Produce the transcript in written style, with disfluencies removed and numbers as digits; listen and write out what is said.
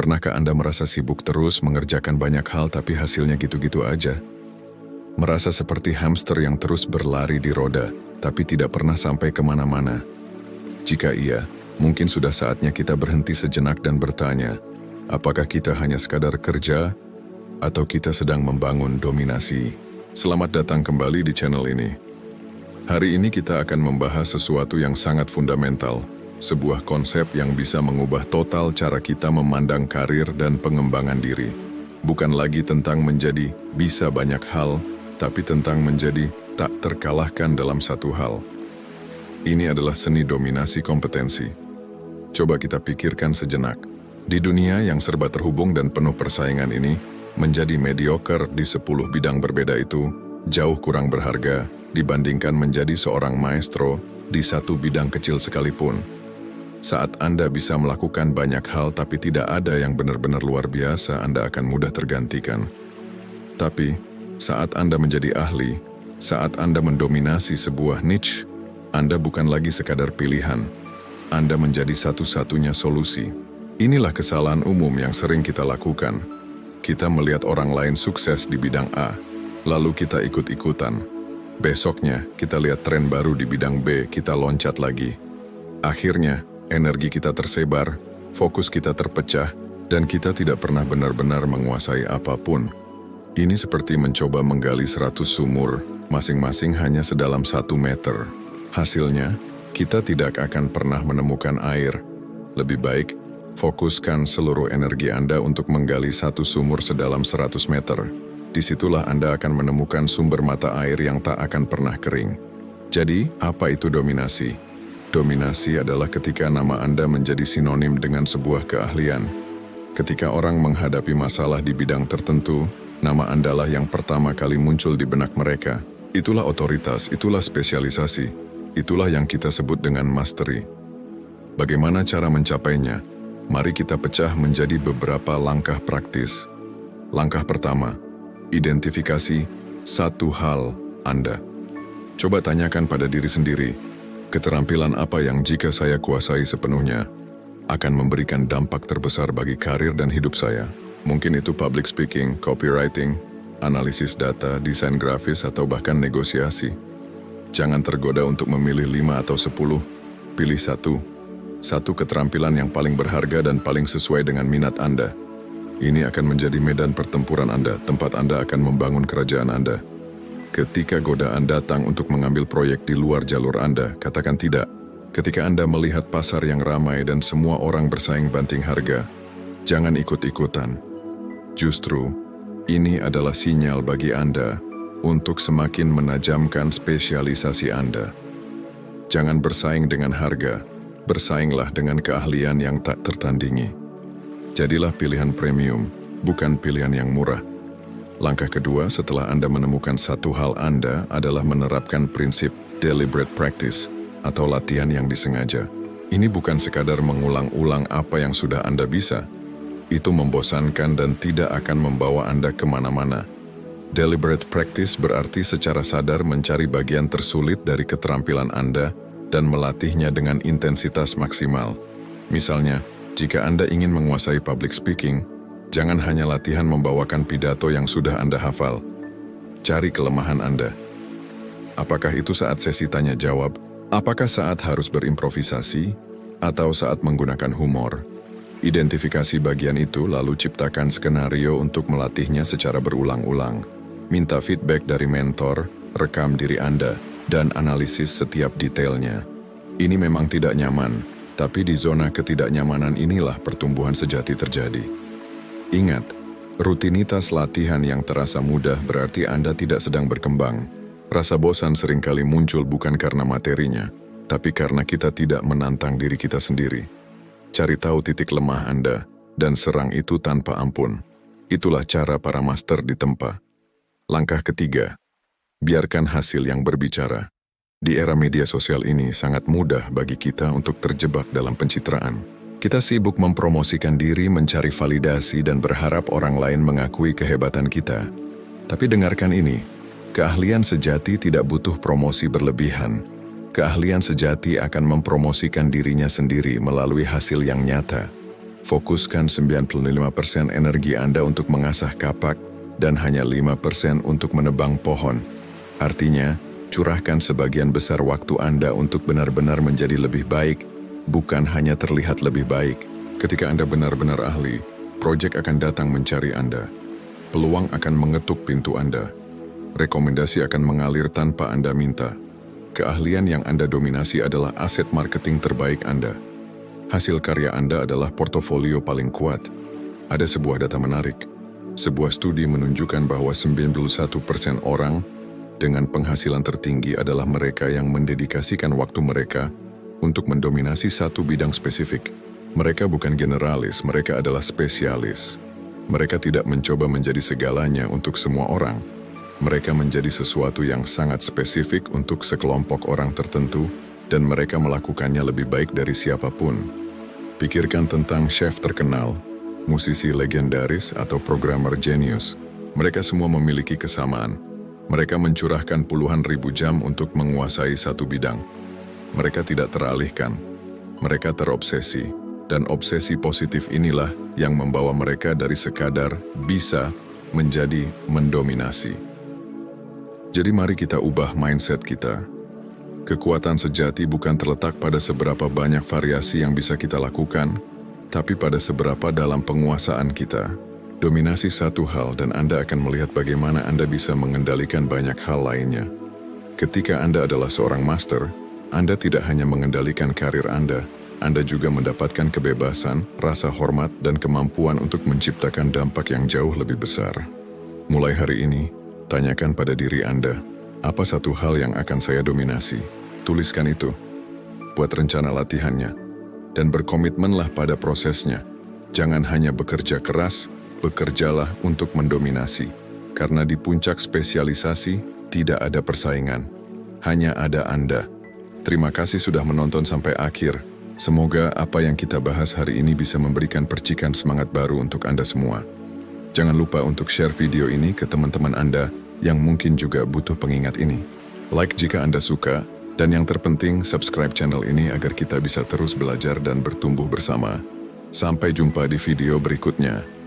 Pernahkah Anda merasa sibuk terus mengerjakan banyak hal tapi hasilnya gitu-gitu aja? Merasa seperti hamster yang terus berlari di roda, tapi tidak pernah sampai kemana-mana? Jika iya, mungkin sudah saatnya kita berhenti sejenak dan bertanya, apakah kita hanya sekadar kerja, atau kita sedang membangun dominasi? Selamat datang kembali di channel ini. Hari ini kita akan membahas sesuatu yang sangat fundamental, sebuah konsep yang bisa mengubah total cara kita memandang karir dan pengembangan diri. Bukan lagi tentang menjadi bisa banyak hal, tapi tentang menjadi tak terkalahkan dalam satu hal. Ini adalah seni dominasi kompetensi. Coba kita pikirkan sejenak. Di dunia yang serba terhubung dan penuh persaingan ini, menjadi mediocre di 10 bidang berbeda itu jauh kurang berharga dibandingkan menjadi seorang maestro di satu bidang kecil sekalipun. Saat Anda bisa melakukan banyak hal tapi tidak ada yang benar-benar luar biasa, Anda akan mudah tergantikan. Tapi, saat Anda menjadi ahli, saat Anda mendominasi sebuah niche, Anda bukan lagi sekadar pilihan. Anda menjadi satu-satunya solusi. Inilah kesalahan umum yang sering kita lakukan. Kita melihat orang lain sukses di bidang A, lalu kita ikut-ikutan. Besoknya, kita lihat tren baru di bidang B, kita loncat lagi. Akhirnya, energi kita tersebar, fokus kita terpecah, dan kita tidak pernah benar-benar menguasai apapun. Ini seperti mencoba menggali 100 sumur, masing-masing hanya sedalam 1 meter. Hasilnya, kita tidak akan pernah menemukan air. Lebih baik, fokuskan seluruh energi Anda untuk menggali satu sumur sedalam 100 meter. Disitulah Anda akan menemukan sumber mata air yang tak akan pernah kering. Jadi, apa itu dominasi? Dominasi adalah ketika nama Anda menjadi sinonim dengan sebuah keahlian. Ketika orang menghadapi masalah di bidang tertentu, nama Anda lah yang pertama kali muncul di benak mereka. Itulah otoritas, itulah spesialisasi, itulah yang kita sebut dengan mastery. Bagaimana cara mencapainya? Mari kita pecah menjadi beberapa langkah praktis. Langkah pertama, identifikasi satu hal Anda. Coba tanyakan pada diri sendiri, keterampilan apa yang jika saya kuasai sepenuhnya, akan memberikan dampak terbesar bagi karir dan hidup saya? Mungkin itu public speaking, copywriting, analisis data, desain grafis, atau bahkan negosiasi. Jangan tergoda untuk memilih 5 atau 10, pilih satu. Satu keterampilan yang paling berharga dan paling sesuai dengan minat Anda. Ini akan menjadi medan pertempuran Anda, tempat Anda akan membangun kerajaan Anda. Ketika godaan datang untuk mengambil proyek di luar jalur Anda, katakan tidak. Ketika Anda melihat pasar yang ramai dan semua orang bersaing banting harga, jangan ikut-ikutan. Justru, ini adalah sinyal bagi Anda untuk semakin menajamkan spesialisasi Anda. Jangan bersaing dengan harga, bersainglah dengan keahlian yang tak tertandingi. Jadilah pilihan premium, bukan pilihan yang murah. Langkah kedua setelah Anda menemukan satu hal Anda adalah menerapkan prinsip deliberate practice atau latihan yang disengaja. Ini bukan sekadar mengulang-ulang apa yang sudah Anda bisa. Itu membosankan dan tidak akan membawa Anda kemana-mana. Deliberate practice berarti secara sadar mencari bagian tersulit dari keterampilan Anda dan melatihnya dengan intensitas maksimal. Misalnya, jika Anda ingin menguasai public speaking, jangan hanya latihan membawakan pidato yang sudah Anda hafal. Cari kelemahan Anda. Apakah itu saat sesi tanya jawab? Apakah saat harus berimprovisasi? Atau saat menggunakan humor? Identifikasi bagian itu lalu ciptakan skenario untuk melatihnya secara berulang-ulang. Minta feedback dari mentor, rekam diri Anda, dan analisis setiap detailnya. Ini memang tidak nyaman, tapi di zona ketidaknyamanan inilah pertumbuhan sejati terjadi. Ingat, rutinitas latihan yang terasa mudah berarti Anda tidak sedang berkembang. Rasa bosan seringkali muncul bukan karena materinya, tapi karena kita tidak menantang diri kita sendiri. Cari tahu titik lemah Anda, dan serang itu tanpa ampun. Itulah cara para master ditempa. Langkah ketiga, biarkan hasil yang berbicara. Di era media sosial ini sangat mudah bagi kita untuk terjebak dalam pencitraan. Kita sibuk mempromosikan diri, mencari validasi, dan berharap orang lain mengakui kehebatan kita. Tapi dengarkan ini, keahlian sejati tidak butuh promosi berlebihan. Keahlian sejati akan mempromosikan dirinya sendiri melalui hasil yang nyata. Fokuskan 95% energi Anda untuk mengasah kapak dan hanya 5% untuk menebang pohon. Artinya, curahkan sebagian besar waktu Anda untuk benar-benar menjadi lebih baik, bukan hanya terlihat lebih baik. Ketika Anda benar-benar ahli, proyek akan datang mencari Anda. Peluang akan mengetuk pintu Anda. Rekomendasi akan mengalir tanpa Anda minta. Keahlian yang Anda dominasi adalah aset marketing terbaik Anda. Hasil karya Anda adalah portofolio paling kuat. Ada sebuah data menarik. Sebuah studi menunjukkan bahwa 91% orang dengan penghasilan tertinggi adalah mereka yang mendedikasikan waktu mereka untuk mendominasi satu bidang spesifik. Mereka bukan generalis, mereka adalah spesialis. Mereka tidak mencoba menjadi segalanya untuk semua orang. Mereka menjadi sesuatu yang sangat spesifik untuk sekelompok orang tertentu, dan mereka melakukannya lebih baik dari siapapun. Pikirkan tentang chef terkenal, musisi legendaris, atau programmer jenius. Mereka semua memiliki kesamaan. Mereka mencurahkan puluhan ribu jam untuk menguasai satu bidang. Mereka tidak teralihkan. Mereka terobsesi. Dan obsesi positif inilah yang membawa mereka dari sekadar bisa menjadi mendominasi. Jadi mari kita ubah mindset kita. Kekuatan sejati bukan terletak pada seberapa banyak variasi yang bisa kita lakukan, tapi pada seberapa dalam penguasaan kita. Dominasi satu hal dan Anda akan melihat bagaimana Anda bisa mengendalikan banyak hal lainnya. Ketika Anda adalah seorang master, Anda tidak hanya mengendalikan karir Anda juga mendapatkan kebebasan, rasa hormat, dan kemampuan untuk menciptakan dampak yang jauh lebih besar. Mulai hari ini, tanyakan pada diri Anda, apa satu hal yang akan saya dominasi? Tuliskan itu. Buat rencana latihannya. Dan berkomitmenlah pada prosesnya. Jangan hanya bekerja keras, bekerjalah untuk mendominasi. Karena di puncak spesialisasi, tidak ada persaingan. Hanya ada Anda. Terima kasih sudah menonton sampai akhir. Semoga apa yang kita bahas hari ini bisa memberikan percikan semangat baru untuk Anda semua. Jangan lupa untuk share video ini ke teman-teman Anda yang mungkin juga butuh pengingat ini. Like jika Anda suka, dan yang terpenting subscribe channel ini agar kita bisa terus belajar dan bertumbuh bersama. Sampai jumpa di video berikutnya.